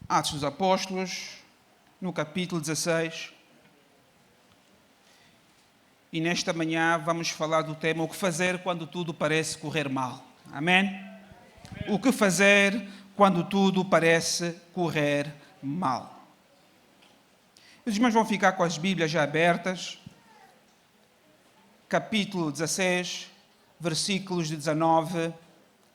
Atos dos Apóstolos, no capítulo 16. E nesta manhã vamos falar do tema o que fazer quando tudo parece correr mal. Amém? O que fazer quando tudo parece correr mal. Os irmãos vão ficar com as Bíblias já abertas. Capítulo 16, versículos de 19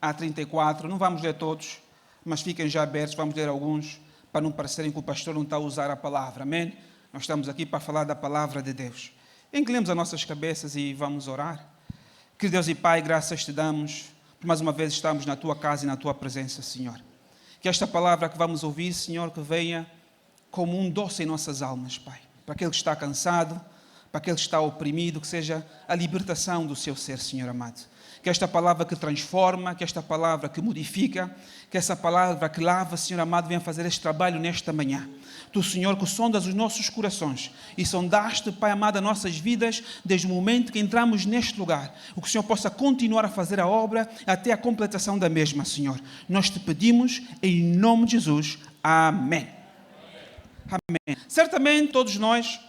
a 34. Não vamos ler todos, mas fiquem já abertos, vamos ler alguns, para não parecerem que o pastor não está a usar a palavra. Amém? Nós estamos aqui para falar da palavra de Deus. Inclinemos as nossas cabeças e vamos orar. Querido Deus e Pai, graças te damos, por mais uma vez estamos na Tua casa e na Tua presença, Senhor. Que esta palavra que vamos ouvir, Senhor, que venha como um doce em nossas almas, Pai. Para aquele que está cansado, para aquele que está oprimido, que seja a libertação do seu ser, Senhor amado. Que esta palavra que transforma, que esta palavra que modifica, que essa palavra que lava, Senhor amado, venha fazer este trabalho nesta manhã. Tu, Senhor, que sondas os nossos corações e sondaste, Pai amado, as nossas vidas desde o momento que entramos neste lugar. O que o Senhor possa continuar a fazer a obra até a completação da mesma, Senhor. Nós te pedimos em nome de Jesus. Amém. Amém. Certamente todos nós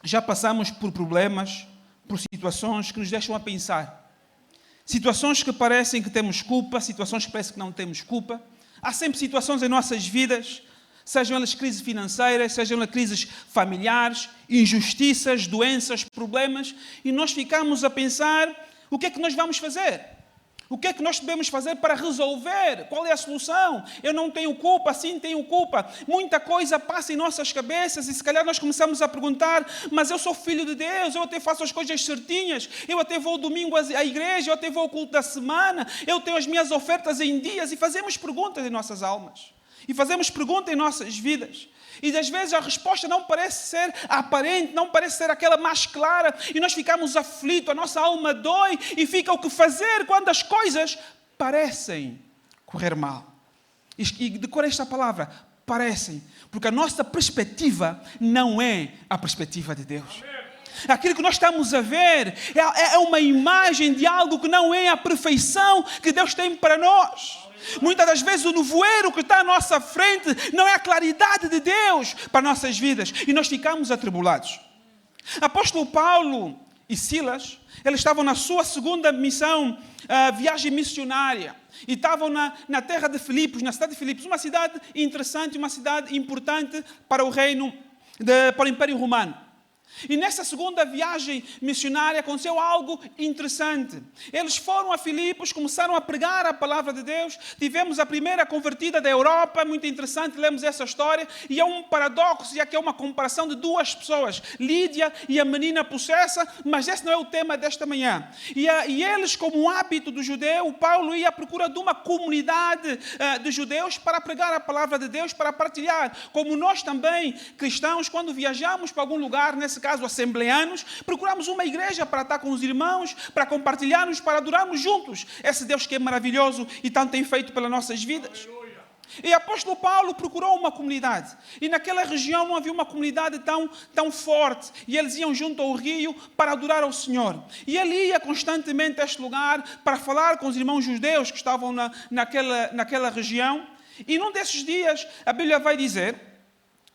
já passamos por problemas, por situações que nos deixam a pensar. Situações que parecem que temos culpa, situações que parecem que não temos culpa. Há sempre situações em nossas vidas, sejam elas crises financeiras, sejam elas crises familiares, injustiças, doenças, problemas, e nós ficamos a pensar o que é que nós vamos fazer? O que é que nós devemos fazer para resolver? Qual é a solução? Eu não tenho culpa, sim tenho culpa. Muita coisa passa em nossas cabeças e se calhar nós começamos a perguntar, mas eu sou filho de Deus, eu até faço as coisas certinhas, eu até vou domingo à igreja, eu até vou ao culto da semana, eu tenho as minhas ofertas em dias, e fazemos perguntas em nossas almas. E fazemos perguntas em nossas vidas. E às vezes a resposta não parece ser aparente, não parece ser aquela mais clara, e nós ficamos aflitos, a nossa alma dói, e fica o que fazer quando as coisas parecem correr mal. E decora esta palavra, parecem, porque a nossa perspectiva não é a perspectiva de Deus. Aquilo que nós estamos a ver é uma imagem de algo que não é a perfeição que Deus tem para nós. Muitas das vezes o nevoeiro que está à nossa frente não é a claridade de Deus para nossas vidas e nós ficamos atribulados. Apóstolo Paulo e Silas, eles estavam na sua segunda missão, viagem missionária, e estavam na terra de Filipos, na cidade de Filipos, uma cidade interessante, uma cidade importante para o reino, para o Império Romano. E nessa segunda viagem missionária aconteceu algo interessante. Eles foram a Filipos, começaram a pregar a palavra de Deus. Tivemos a primeira convertida da Europa, muito interessante, lemos essa história. E é um paradoxo, já que é uma comparação de duas pessoas, Lídia e a menina possessa, mas esse não é o tema desta manhã. E eles, como um hábito do judeu, Paulo ia à procura de uma comunidade de judeus para pregar a palavra de Deus, para partilhar. Como nós também, cristãos, quando viajamos para algum lugar, nesse caso assembleanos, procuramos uma igreja para estar com os irmãos, para compartilharmos, para adorarmos juntos esse Deus que é maravilhoso e tanto tem feito pelas nossas vidas. E o apóstolo Paulo procurou uma comunidade, e naquela região não havia uma comunidade tão forte, e eles iam junto ao rio para adorar ao Senhor. E ele ia constantemente a este lugar para falar com os irmãos judeus que estavam naquela região. E num desses dias, a Bíblia vai dizer,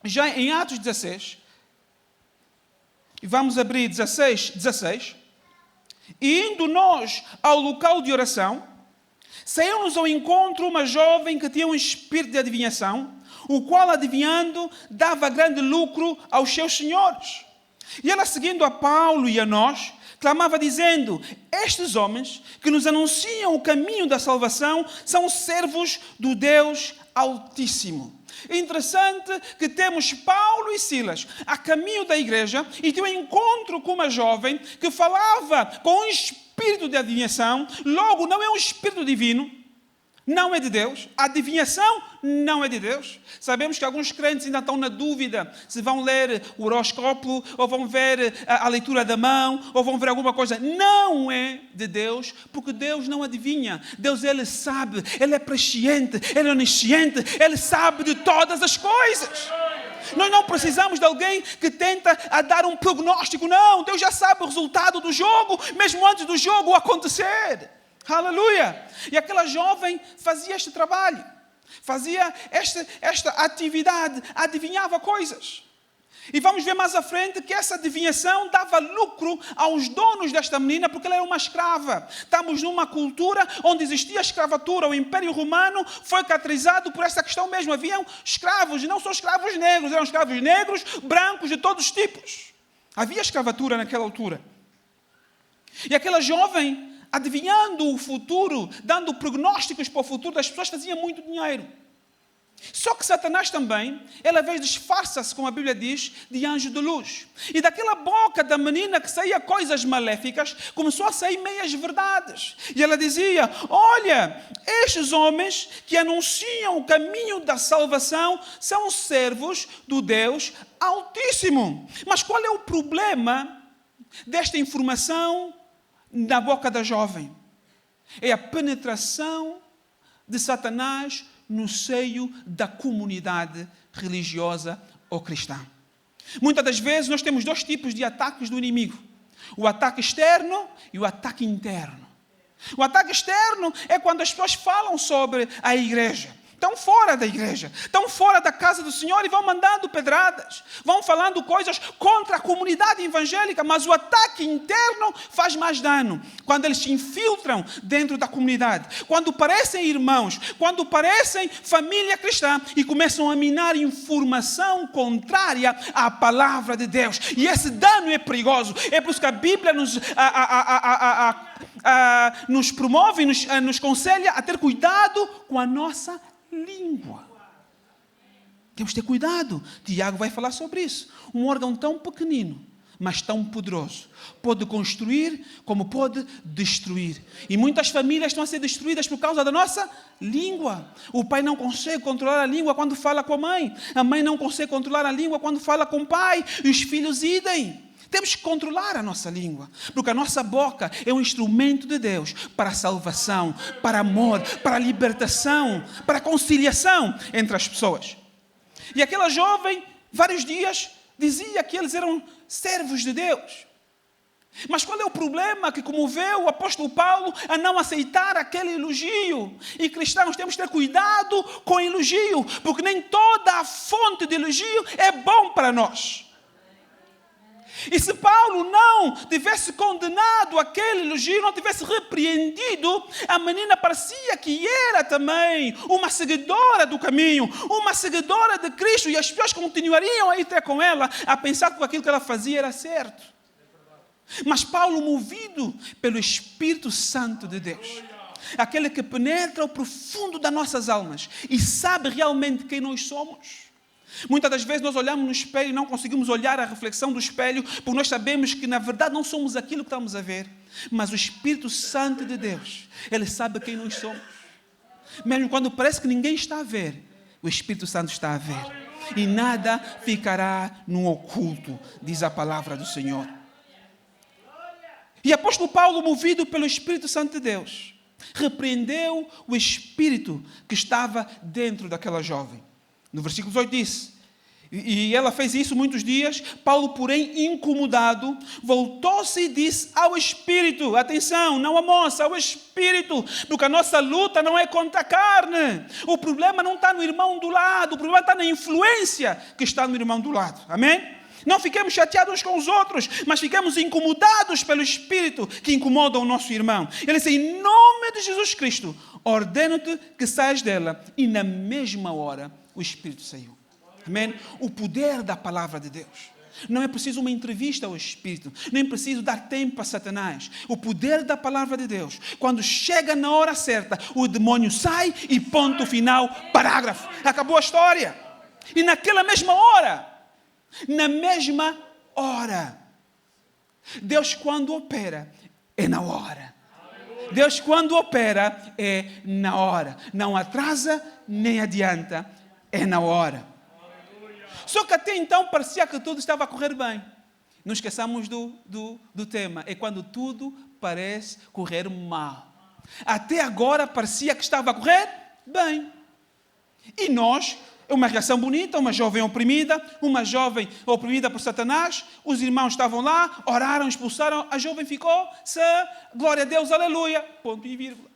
já em Atos 16, e vamos abrir 16. E indo nós ao local de oração, saiu-nos ao encontro uma jovem que tinha um espírito de adivinhação, o qual, adivinhando, dava grande lucro aos seus senhores. E ela, seguindo a Paulo e a nós, clamava dizendo: estes homens que nos anunciam o caminho da salvação são servos do Deus Altíssimo. É interessante que temos Paulo e Silas a caminho da igreja e tem um encontro com uma jovem que falava com um espírito de adivinhação. Logo, não é um espírito divino, não é de Deus. A adivinhação não é de Deus. Sabemos que alguns crentes ainda estão na dúvida se vão ler o horóscopo, ou vão ver a leitura da mão, ou vão ver alguma coisa. Não é de Deus, porque Deus não adivinha. Deus, Ele sabe, Ele é presciente, Ele é onisciente, Ele sabe de todas as coisas. Nós não precisamos de alguém que tenta a dar um prognóstico. Não, Deus já sabe o resultado do jogo, mesmo antes do jogo acontecer. Aleluia! E aquela jovem fazia este trabalho. Fazia esta atividade, adivinhava coisas. E vamos ver mais à frente que essa adivinhação dava lucro aos donos desta menina, porque ela era uma escrava. Estamos numa cultura onde existia escravatura. O Império Romano foi caracterizado por essa questão mesmo. Haviam escravos, e não só escravos negros, eram escravos negros, brancos, de todos os tipos. Havia escravatura naquela altura. E aquela jovem, adivinhando o futuro, dando prognósticos para o futuro das pessoas, fazia muito dinheiro. Só que Satanás também, ele às vezes disfarça-se, como a Bíblia diz, de anjo de luz. E daquela boca da menina que saía coisas maléficas, começou a sair meias verdades. E ela dizia, olha, estes homens que anunciam o caminho da salvação são servos do Deus Altíssimo. Mas qual é o problema desta informação na boca da jovem? É a penetração de Satanás no seio da comunidade religiosa ou cristã. Muitas das vezes nós temos dois tipos de ataques do inimigo. O ataque externo e o ataque interno. O ataque externo é quando as pessoas falam sobre a igreja. Estão fora da igreja, estão fora da casa do Senhor e vão mandando pedradas, vão falando coisas contra a comunidade evangélica, mas o ataque interno faz mais dano. Quando eles se infiltram dentro da comunidade, quando parecem irmãos, quando parecem família cristã e começam a minar informação contrária à palavra de Deus. E esse dano é perigoso. É por isso que a Bíblia nos promove, nos aconselha a ter cuidado com a nossa língua. Temos que ter cuidado. Tiago vai falar sobre isso. Um órgão tão pequenino, mas tão poderoso. Pode construir como pode destruir. E muitas famílias estão a ser destruídas por causa da nossa língua. O pai não consegue controlar a língua quando fala com a mãe. A mãe não consegue controlar a língua quando fala com o pai. E os filhos idem. Temos que controlar a nossa língua, porque a nossa boca é um instrumento de Deus para a salvação, para amor, para a libertação, para a conciliação entre as pessoas. E aquela jovem, vários dias, dizia que eles eram servos de Deus. Mas qual é o problema que comoveu o apóstolo Paulo a não aceitar aquele elogio? E cristãos temos que ter cuidado com o elogio, porque nem toda a fonte de elogio é bom para nós. E se Paulo não tivesse condenado aquele elogio, não tivesse repreendido, a menina parecia que era também uma seguidora do caminho, uma seguidora de Cristo, e as pessoas continuariam a ir ter com ela, a pensar que aquilo que ela fazia era certo. Mas Paulo, movido pelo Espírito Santo de Deus, aquele que penetra o profundo das nossas almas e sabe realmente quem nós somos. Muitas das vezes nós olhamos no espelho e não conseguimos olhar a reflexão do espelho, porque nós sabemos que na verdade não somos aquilo que estamos a ver. Mas o Espírito Santo de Deus, Ele sabe quem nós somos. Mesmo quando parece que ninguém está a ver, o Espírito Santo está a ver. E nada ficará no oculto, diz a palavra do Senhor. E o apóstolo Paulo, movido pelo Espírito Santo de Deus, repreendeu o espírito que estava dentro daquela jovem. No versículo 8 diz, e ela fez isso muitos dias. Paulo, porém, incomodado, voltou-se e disse ao Espírito, atenção, não a moça, ao Espírito, porque a nossa luta não é contra a carne. O problema não está no irmão do lado, o problema está na influência que está no irmão do lado. Amém? Não fiquemos chateados uns com os outros, mas fiquemos incomodados pelo Espírito que incomoda o nosso irmão. Ele diz, em nome de Jesus Cristo, ordeno-te que saias dela. E na mesma hora, o Espírito saiu. Amém? O poder da palavra de Deus. Não é preciso uma entrevista ao Espírito. Nem é preciso dar tempo a Satanás. O poder da palavra de Deus. Quando chega na hora certa, o demônio sai e ponto final, parágrafo. Acabou a história. E naquela mesma hora, Deus quando opera, é na hora. Deus quando opera, é na hora. Não atrasa, nem adianta. É na hora. Só que até então parecia que tudo estava a correr bem. Não esqueçamos do tema. É quando tudo parece correr mal. Até agora parecia que estava a correr bem. E nós, uma reação bonita, uma jovem oprimida por Satanás. Os irmãos estavam lá, oraram, expulsaram. A jovem ficou, glória a Deus, aleluia. Ponto e vírgula.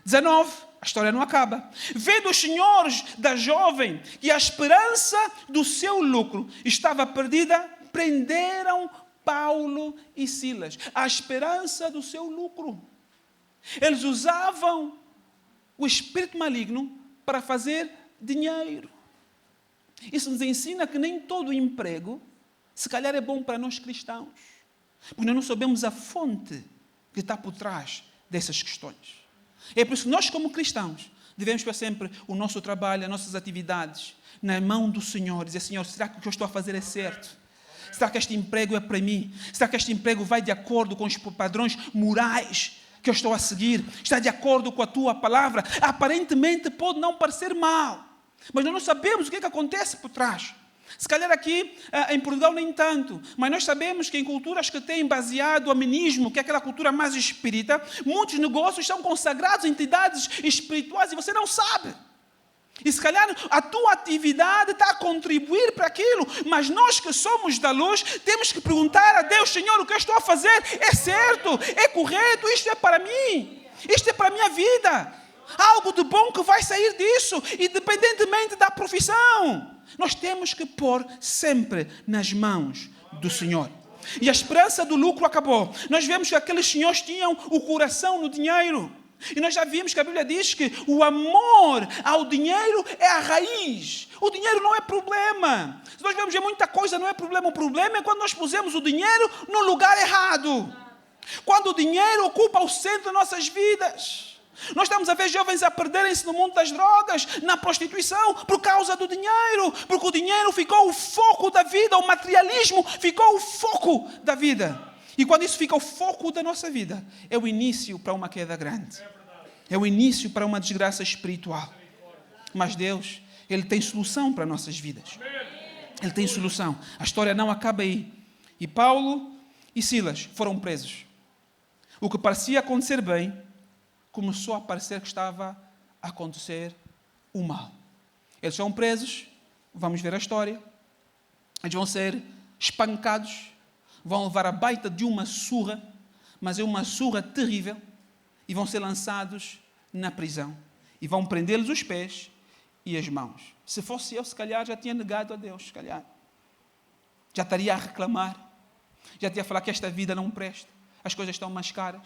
19, a história não acaba. Vendo os senhores da jovem que a esperança do seu lucro estava perdida, prenderam Paulo e Silas. A esperança do seu lucro. Eles usavam o espírito maligno para fazer dinheiro. Isso nos ensina que nem todo emprego, se calhar, é bom para nós cristãos. Porque nós não sabemos a fonte que está por trás dessas questões. É por isso que nós, como cristãos, devemos ter sempre o nosso trabalho, as nossas atividades na mão do Senhor. Dizer: Senhor, será que o que eu estou a fazer é certo? Será que este emprego é para mim? Será que este emprego vai de acordo com os padrões morais que eu estou a seguir? Está de acordo com a tua palavra? Aparentemente pode não parecer mal, mas nós não sabemos o que acontece por trás. Se calhar aqui em Portugal nem tanto, mas nós sabemos que em culturas que têm baseado o amenismo, que é aquela cultura mais espírita, muitos negócios são consagrados a entidades espirituais e você não sabe. E se calhar a tua atividade está a contribuir para aquilo, mas nós que somos da luz temos que perguntar a Deus: Senhor, o que eu estou a fazer é certo, é correto, isto é para mim, isto é para a minha vida. Há algo de bom que vai sair disso, independentemente da profissão. Nós temos que pôr sempre nas mãos do Senhor. E a esperança do lucro acabou. Nós vemos que aqueles senhores tinham o coração no dinheiro. E nós já vimos que a Bíblia diz que o amor ao dinheiro é a raiz. O dinheiro não é problema. Se nós vemos que muita coisa não é problema. O problema é quando nós pusemos o dinheiro no lugar errado. Quando o dinheiro ocupa o centro das nossas vidas. Nós estamos a ver jovens a perderem-se no mundo das drogas, na prostituição, por causa do dinheiro. Porque o dinheiro ficou o foco da vida, o materialismo ficou o foco da vida. E quando isso fica o foco da nossa vida, é o início para uma queda grande. É o início para uma desgraça espiritual. Mas Deus, Ele tem solução para nossas vidas. Ele tem solução. A história não acaba aí. E Paulo e Silas foram presos. O que parecia acontecer bem, começou a parecer que estava a acontecer o mal. Eles são presos, vamos ver a história. Eles vão ser espancados, vão levar a baita de uma surra, mas é uma surra terrível, e vão ser lançados na prisão. E vão prender-lhes os pés e as mãos. Se fosse eu, se calhar, já tinha negado a Deus, se calhar. Já estaria a reclamar, já tinha a falar que esta vida não presta, as coisas estão mais caras.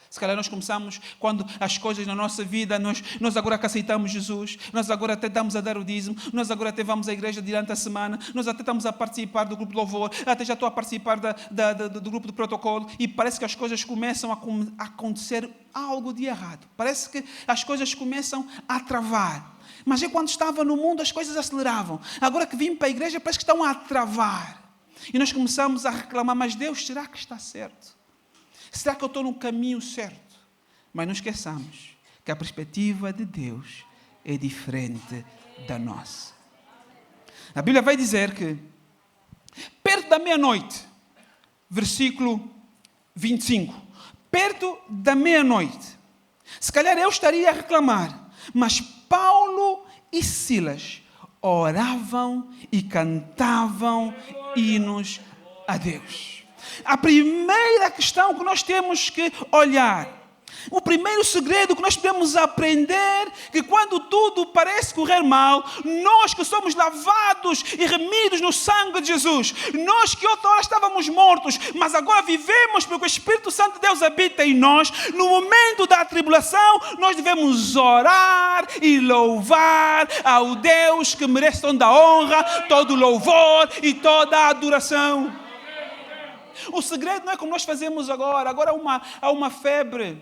Se calhar nós começamos, quando as coisas na nossa vida, nós agora que aceitamos Jesus, nós agora até estamos a dar o dízimo, nós agora até vamos à igreja durante a semana, nós até estamos a participar do grupo de louvor, até já estou a participar do grupo de protocolo, e parece que as coisas começam a acontecer algo de errado. Parece que as coisas começam a travar. Mas eu, quando estava no mundo, as coisas aceleravam. Agora que vim para a igreja, parece que estão a travar. E nós começamos a reclamar: mas Deus, será que está certo? Será que eu estou no caminho certo? Mas não esqueçamos que a perspectiva de Deus é diferente da nossa. A Bíblia vai dizer que, perto da meia-noite, versículo 25, perto da meia-noite, se calhar eu estaria a reclamar, mas Paulo e Silas oravam e cantavam hinos a Deus. A primeira questão que nós temos que olhar, o primeiro segredo que nós podemos aprender, que quando tudo parece correr mal, nós que somos lavados e remidos no sangue de Jesus, nós que outra hora estávamos mortos, mas agora vivemos porque o Espírito Santo de Deus habita em nós, no momento da tribulação, nós devemos orar e louvar ao Deus que merece toda a honra, todo o louvor e toda a adoração. O segredo não é como nós fazemos agora. Agora há uma febre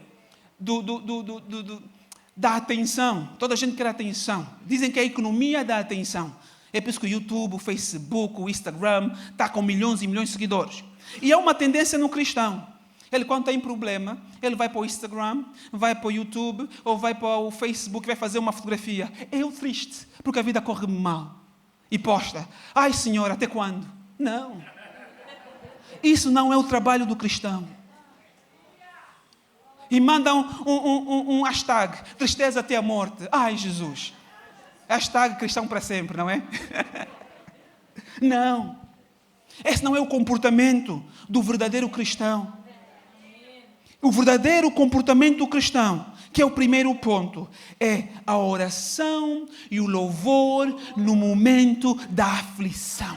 da atenção. Toda a gente quer atenção. Dizem que é a economia da atenção. É por isso que o YouTube, o Facebook, o Instagram está com milhões e milhões de seguidores. E é uma tendência no cristão. Ele, quando tem problema, ele vai para o Instagram, vai para o YouTube ou vai para o Facebook, vai fazer uma fotografia. É eu triste, porque a vida corre mal. E posta: ai Senhor, até quando? Não. Isso não é o trabalho do cristão. E mandam um hashtag: tristeza até a morte. Ai, Jesus. Hashtag cristão para sempre, não é? Não. Esse não é o comportamento do verdadeiro cristão. O verdadeiro comportamento do cristão que é o primeiro ponto, é a oração e o louvor no momento da aflição.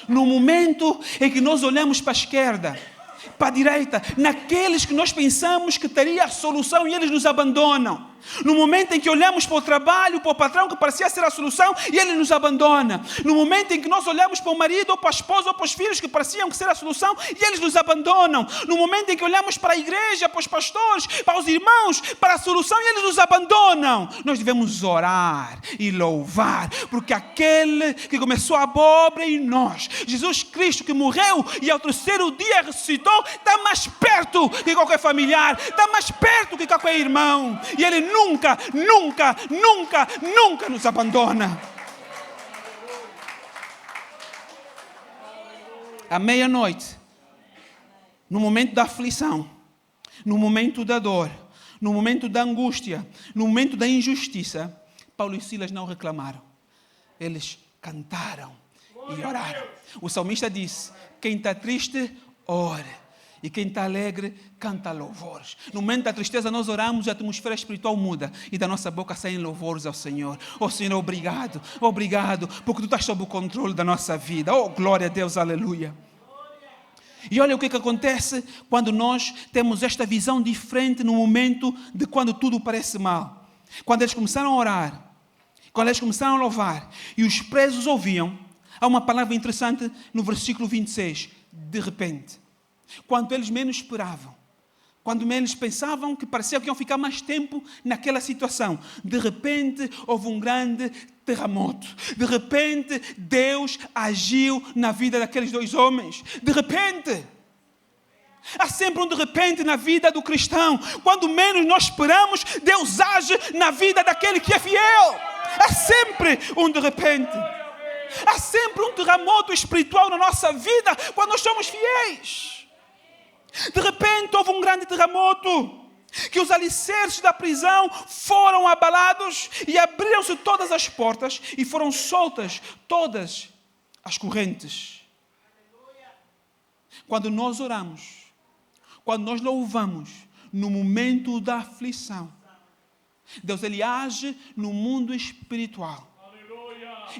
No momento em que nós olhamos para a esquerda, para a direita, naqueles que nós pensamos que teria a solução e eles nos abandonam. No momento em que olhamos para o trabalho, para o patrão que parecia ser a solução e ele nos abandona. No momento em que nós olhamos para o marido, ou para a esposa, ou para os filhos que pareciam ser a solução e eles nos abandonam. No momento em que olhamos para a igreja, para os pastores, para os irmãos, para a solução e eles nos abandonam. Nós devemos orar e louvar, porque aquele que começou a obra em nós, Jesus Cristo que morreu e ao terceiro dia ressuscitou, está mais perto que qualquer familiar, está mais perto que qualquer irmão. E ele nunca, nunca, nunca, nunca nos abandona. À meia-noite, no momento da aflição, no momento da dor, no momento da angústia, no momento da injustiça, Paulo e Silas não reclamaram. Eles cantaram e oraram. O salmista disse: quem está triste, ore. E quem está alegre, canta louvores. No momento da tristeza, nós oramos e a atmosfera espiritual muda. E da nossa boca saem louvores ao Senhor. Oh Senhor, obrigado. Obrigado, porque Tu estás sob o controle da nossa vida. Oh, glória a Deus, aleluia. E olha o que acontece quando nós temos esta visão diferente no momento de quando tudo parece mal. Quando eles começaram a orar, quando eles começaram a louvar, e os presos ouviam, há uma palavra interessante no versículo 26. De repente. Quando eles menos esperavam, quando menos pensavam que parecia que iam ficar mais tempo naquela situação, de repente houve um grande terremoto. De repente Deus agiu na vida daqueles dois homens. De repente. Há sempre um de repente na vida do cristão. Quando menos nós esperamos, Deus age na vida daquele que é fiel. Há sempre um de repente. Há sempre um terremoto espiritual na nossa vida quando nós somos fiéis. De repente houve um grande terremoto, que os alicerces da prisão foram abalados e abriram-se todas as portas e foram soltas todas as correntes. Quando nós oramos, quando nós louvamos no momento da aflição, Deus ele age no mundo espiritual.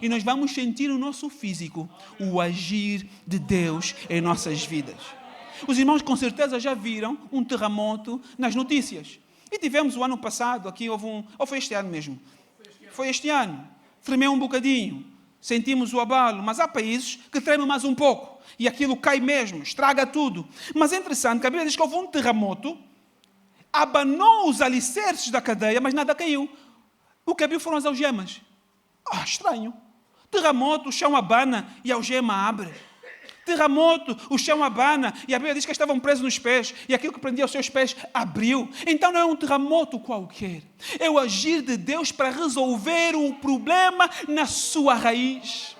E nós vamos sentir no nosso físico o agir de Deus em nossas vidas. Os irmãos com certeza já viram um terremoto nas notícias. E tivemos o ano passado, aqui houve ou foi este ano mesmo? Foi este ano. Tremeu um bocadinho. Sentimos o abalo, mas há países que tremem mais um pouco. E aquilo cai mesmo, estraga tudo. Mas é interessante que a Bíblia diz que houve um terremoto, abanou os alicerces da cadeia, mas nada caiu. O que abriu foram as algemas. Estranho. Terremoto, o chão abana e a algema abre. Terremoto, o chão abana e a Bíblia diz que estavam presos nos pés e aquilo que prendia os seus pés abriu. Então não é um terremoto qualquer, é o agir de Deus para resolver um problema na sua raiz.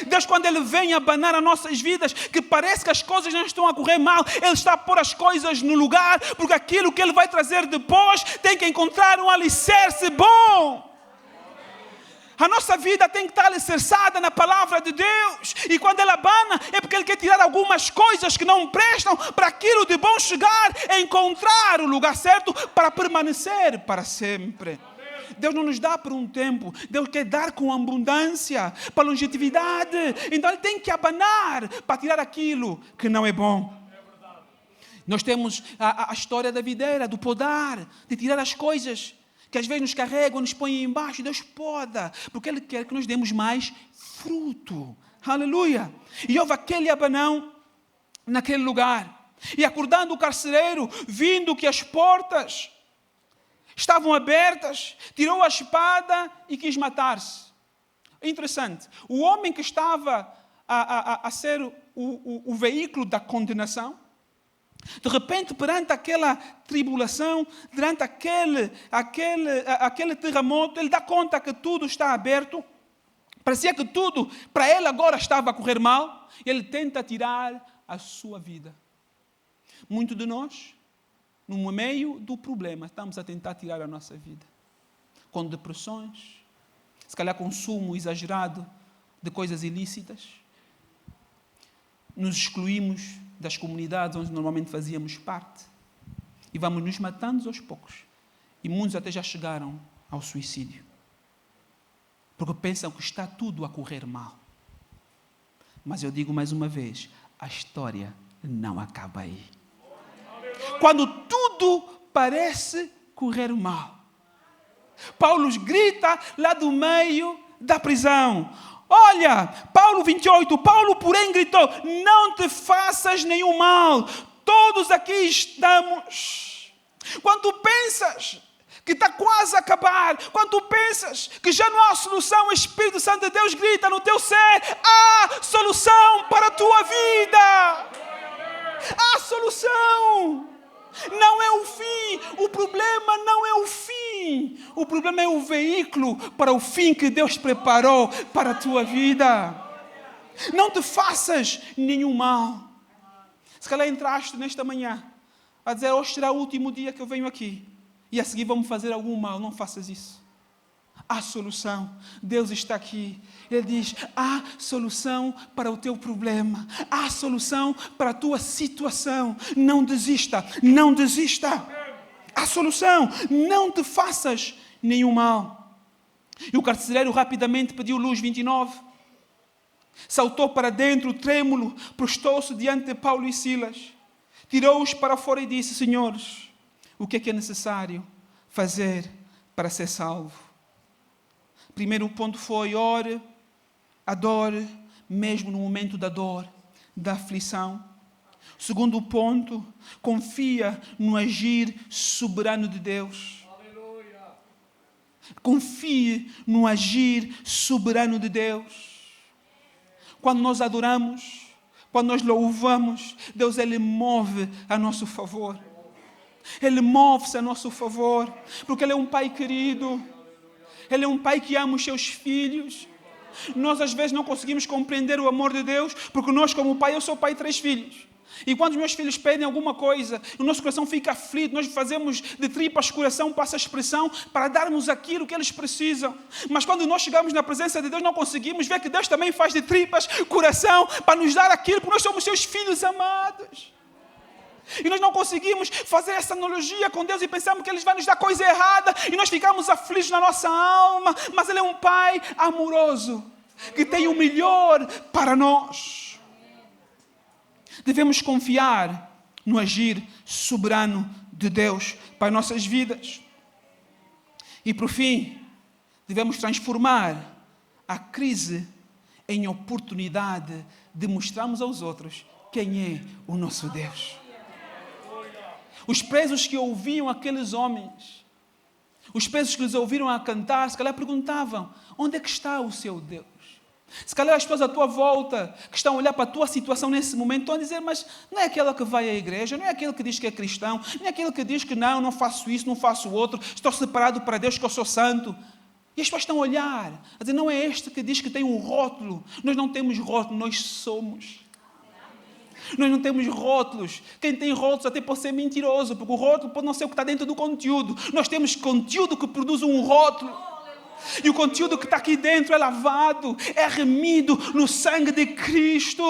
Deus, quando Ele vem abanar as nossas vidas, que parece que as coisas não estão a correr mal, Ele está a pôr as coisas no lugar, porque aquilo que Ele vai trazer depois tem que encontrar um alicerce bom. A nossa vida tem que estar alicerçada na palavra de Deus. E quando Ele abana, é porque Ele quer tirar algumas coisas que não prestam para aquilo de bom chegar a encontrar o lugar certo para permanecer para sempre. Deus não nos dá por um tempo. Deus quer dar com abundância, para longevidade. Então Ele tem que abanar para tirar aquilo que não é bom. Nós temos a história da videira, do podar, de tirar as coisas que às vezes nos carregam, nos põem embaixo. Deus poda, porque Ele quer que nós demos mais fruto. Aleluia! E houve aquele abanão naquele lugar. E acordando o carcereiro, vindo que as portas estavam abertas, tirou a espada e quis matar-se. Interessante. O homem que estava a ser o veículo da condenação, de repente, perante aquela tribulação, perante aquele terremoto, ele dá conta que tudo está aberto. Parecia que tudo para ele agora estava a correr mal. Ele tenta tirar a sua vida. Muito de nós, no meio do problema, estamos a tentar tirar a nossa vida. Com depressões, se calhar consumo exagerado de coisas ilícitas. Nos excluímos das comunidades onde normalmente fazíamos parte. E vamos nos matando aos poucos. E muitos até já chegaram ao suicídio. Porque pensam que está tudo a correr mal. Mas eu digo mais uma vez, a história não acaba aí. Quando tudo parece correr mal, Paulo grita lá do meio da prisão. Olha, Paulo 28, Paulo porém gritou, não te faças nenhum mal, todos aqui estamos. Quando tu pensas que está quase a acabar, quando tu pensas que já não há solução, o Espírito Santo de Deus grita no teu ser, há solução para a tua vida. Há solução. Não é o fim, o problema não é o fim. O problema é o veículo para o fim que Deus preparou para a tua vida. Não te faças nenhum mal. Se calhar entraste nesta manhã a dizer, hoje será o último dia que eu venho aqui e a seguir vamos fazer algum mal. Não faças isso. Há solução. Deus está aqui. Ele diz, há solução para o teu problema. Há solução para a tua situação. Não desista. Não desista. Há solução. Não te faças nenhum mal. E o carcereiro rapidamente pediu luz, 29. Saltou para dentro, trêmulo, prostou-se diante de Paulo e Silas. Tirou-os para fora e disse, senhores, o que é necessário fazer para ser salvo? Primeiro ponto foi, ore, adore, mesmo no momento da dor, da aflição. Segundo ponto, confia no agir soberano de Deus. Aleluia. Confie no agir soberano de Deus. Quando nós adoramos, quando nós louvamos, Deus, Ele move a nosso favor. Ele move-se a nosso favor, porque Ele é um Pai querido. Ele é um pai que ama os seus filhos. Nós às vezes não conseguimos compreender o amor de Deus, porque nós como pai, eu sou pai de 3 filhos. E quando os meus filhos pedem alguma coisa, o nosso coração fica aflito, nós fazemos de tripas coração, passa a expressão, para darmos aquilo que eles precisam. Mas quando nós chegamos na presença de Deus, não conseguimos ver que Deus também faz de tripas coração, para nos dar aquilo, porque nós somos seus filhos amados. E nós não conseguimos fazer essa analogia com Deus e pensamos que Ele vai nos dar coisa errada e nós ficamos aflitos na nossa alma. Mas Ele é um Pai amoroso, que tem o melhor para nós. Devemos confiar no agir soberano de Deus para as nossas vidas. E por fim, devemos transformar a crise em oportunidade de mostrarmos aos outros quem é o nosso Deus. Os presos que ouviam aqueles homens, os presos que eles ouviram a cantar, se calhar perguntavam, onde é que está o seu Deus? Se calhar as pessoas à tua volta, que estão a olhar para a tua situação nesse momento, estão a dizer, mas não é aquela que vai à igreja, não é aquele que diz que é cristão, não é aquele que diz que não faço isso, não faço o outro, estou separado para Deus que eu sou santo. E as pessoas estão a olhar, a dizer, não é este que diz que tem um rótulo. Nós não temos rótulo, nós somos. Nós não temos rótulos. Quem tem rótulos até pode ser mentiroso, porque o rótulo pode não ser o que está dentro do conteúdo. Nós temos conteúdo que produz um rótulo. E o conteúdo que está aqui dentro é lavado, é remido no sangue de Cristo.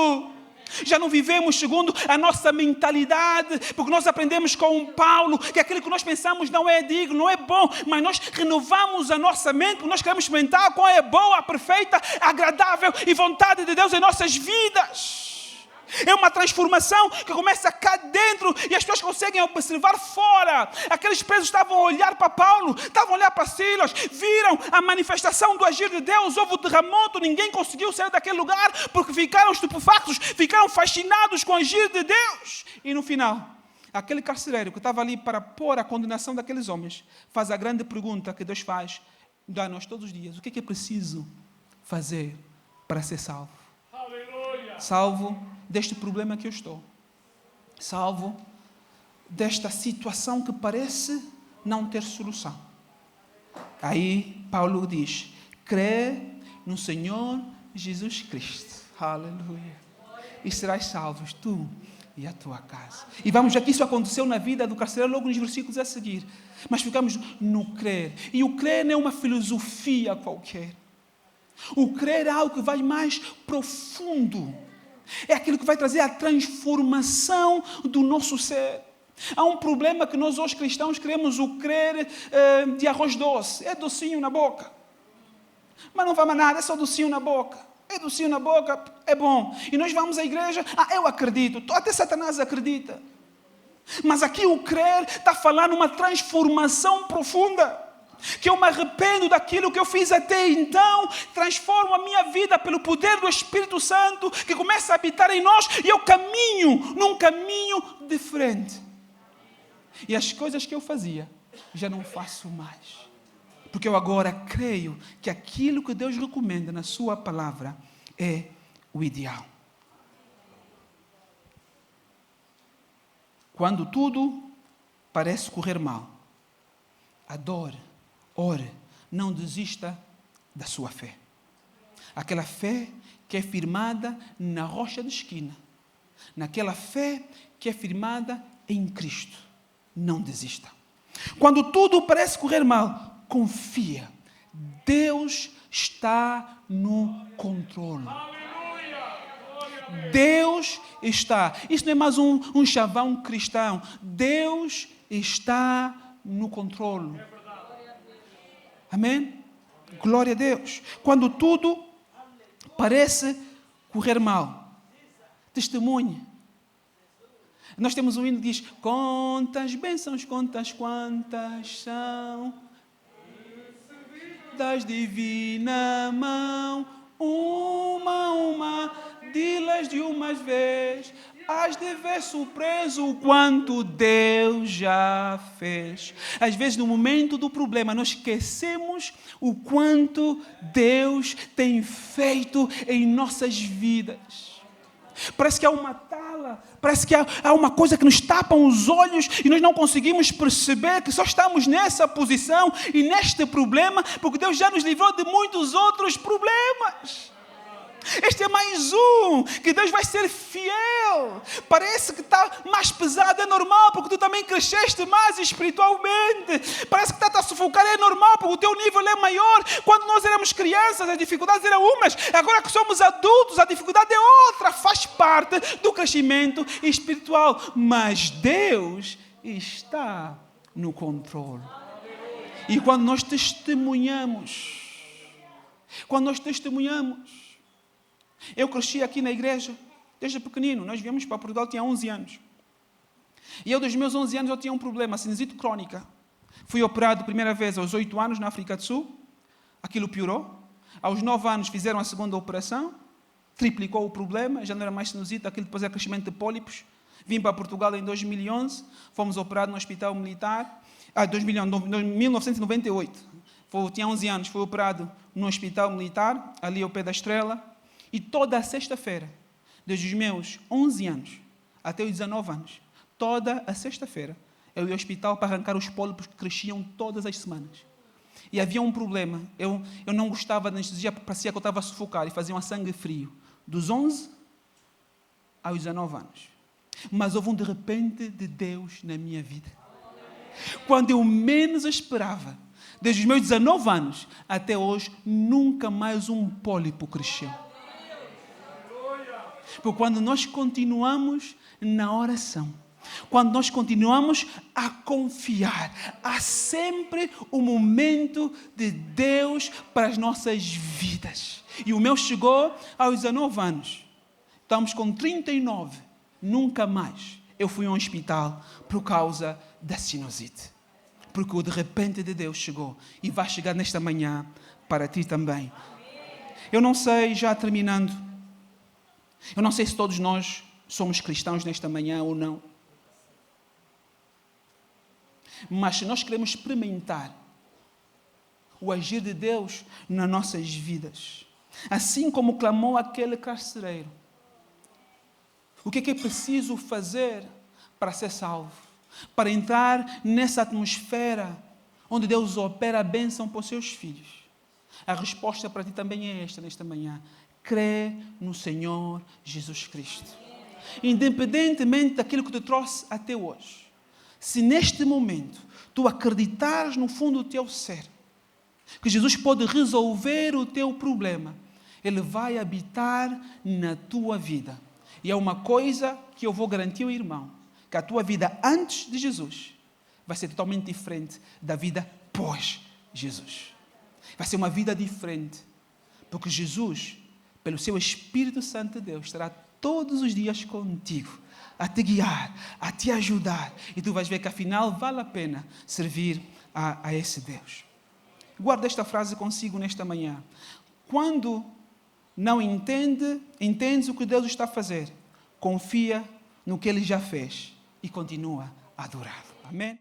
Já não vivemos segundo a nossa mentalidade, porque nós aprendemos com Paulo que aquilo que nós pensamos não é digno, não é bom, mas nós renovamos a nossa mente, porque nós queremos experimentar qual é a boa, a perfeita, a agradável e vontade de Deus em nossas vidas. É uma transformação que começa cá dentro e as pessoas conseguem observar fora. Aqueles presos estavam a olhar para Paulo, estavam a olhar para Silas, viram a manifestação do agir de Deus, houve o terremoto, ninguém conseguiu sair daquele lugar porque ficaram estupefactos, ficaram fascinados com o agir de Deus. E no final, aquele carcereiro que estava ali para pôr a condenação daqueles homens, faz a grande pergunta que Deus faz a nós todos os dias: o que é preciso fazer para ser salvo? Salvo deste problema que eu estou. Salvo desta situação que parece não ter solução. Aí Paulo diz, crê no Senhor Jesus Cristo. Aleluia. E serás salvos, tu e a tua casa. E vamos ver que isso aconteceu na vida do carcereiro logo nos versículos a seguir. Mas ficamos no crer. E o crer não é uma filosofia qualquer. O crer é algo que vai mais profundo. É aquilo que vai trazer a transformação do nosso ser. Há um problema que nós hoje cristãos queremos o crer de arroz doce. É docinho na boca. Mas não vai mais nada, é só docinho na boca. É docinho na boca, é bom. E nós vamos à igreja, eu acredito. Até Satanás acredita. Mas aqui o crer está falando uma transformação profunda. Que eu me arrependo daquilo que eu fiz até então, transformo a minha vida pelo poder do Espírito Santo, que começa a habitar em nós, e eu caminho num caminho diferente. E as coisas que eu fazia, já não faço mais. Porque eu agora creio que aquilo que Deus recomenda na sua palavra é o ideal. Quando tudo parece correr mal, adore, ore, não desista da sua fé. Aquela fé que é firmada na rocha de esquina. Naquela fé que é firmada em Cristo. Não desista. Quando tudo parece correr mal, confia. Deus está no controle. Deus está. Isso não é mais um chavão cristão. Deus está no controle. Amém? Glória a Deus. Quando tudo parece correr mal, testemunhe. Nós temos um hino que diz: quantas bênçãos, quantas são das divina mão, uma, dilas de uma vez, has de ver surpreso o quanto Deus já fez. Às vezes, no momento do problema, nós esquecemos o quanto Deus tem feito em nossas vidas. Parece que há uma tala, parece que há uma coisa que nos tapa os olhos e nós não conseguimos perceber que só estamos nessa posição e neste problema porque Deus já nos livrou de muitos outros problemas. Este é mais um, que Deus vai ser fiel. Parece que está mais pesado, é normal, porque tu também cresceste mais espiritualmente. Parece que está a sufocar, é normal, porque o teu nível é maior. Quando nós éramos crianças, as dificuldades eram umas. Agora que somos adultos, a dificuldade é outra. Faz parte do crescimento espiritual. Mas Deus está no controle. E quando nós testemunhamos, eu cresci aqui na igreja, desde pequenino. Nós viemos para Portugal, tinha 11 anos. E eu, dos meus 11 anos, eu tinha um problema, sinusite crónica. Fui operado a primeira vez aos 8 anos na África do Sul. Aquilo piorou. Aos 9 anos fizeram a segunda operação. Triplicou o problema. Já não era mais sinusite, aquilo depois é crescimento de pólipos. Vim para Portugal em 2011. Fomos operados no hospital militar. Em 1998. Tinha 11 anos. Fui operado no hospital militar, ali ao pé da Estrela. E toda a sexta-feira, desde os meus 11 anos até os 19 anos, toda a sexta-feira, eu ia ao hospital para arrancar os pólipos que cresciam todas as semanas. E havia um problema. Eu não gostava de anestesia, porque parecia que eu estava a sufocar e fazia um sangue frio. Dos 11 aos 19 anos. Mas houve um de repente de Deus na minha vida. Quando eu menos esperava, desde os meus 19 anos até hoje, nunca mais um pólipo cresceu. Porque quando nós continuamos na oração, quando nós continuamos a confiar, há sempre um momento de Deus para as nossas vidas. E o meu chegou aos 19 anos. Estamos com 39. Nunca mais eu fui a um hospital por causa da sinusite. Porque o de repente de Deus chegou e vai chegar nesta manhã para ti também. Eu não sei, já terminando, eu não sei se todos nós somos cristãos nesta manhã ou não. Mas se nós queremos experimentar o agir de Deus nas nossas vidas, assim como clamou aquele carcereiro, o que é preciso fazer para ser salvo? Para entrar nessa atmosfera onde Deus opera a bênção para os seus filhos. A resposta para ti também é esta, nesta manhã. Crê no Senhor Jesus Cristo. Independentemente daquilo que te trouxe até hoje, se neste momento tu acreditares no fundo do teu ser que Jesus pode resolver o teu problema, Ele vai habitar na tua vida. E é uma coisa que eu vou garantir ao irmão, que a tua vida antes de Jesus vai ser totalmente diferente da vida pós-Jesus. Vai ser uma vida diferente, porque Jesus, pelo seu Espírito Santo de Deus, estará todos os dias contigo, a te guiar, a te ajudar, e tu vais ver que afinal vale a pena servir a esse Deus. Guarda esta frase consigo nesta manhã. Quando não entendes o que Deus está a fazer, confia no que Ele já fez e continua a adorá-lo. Amém?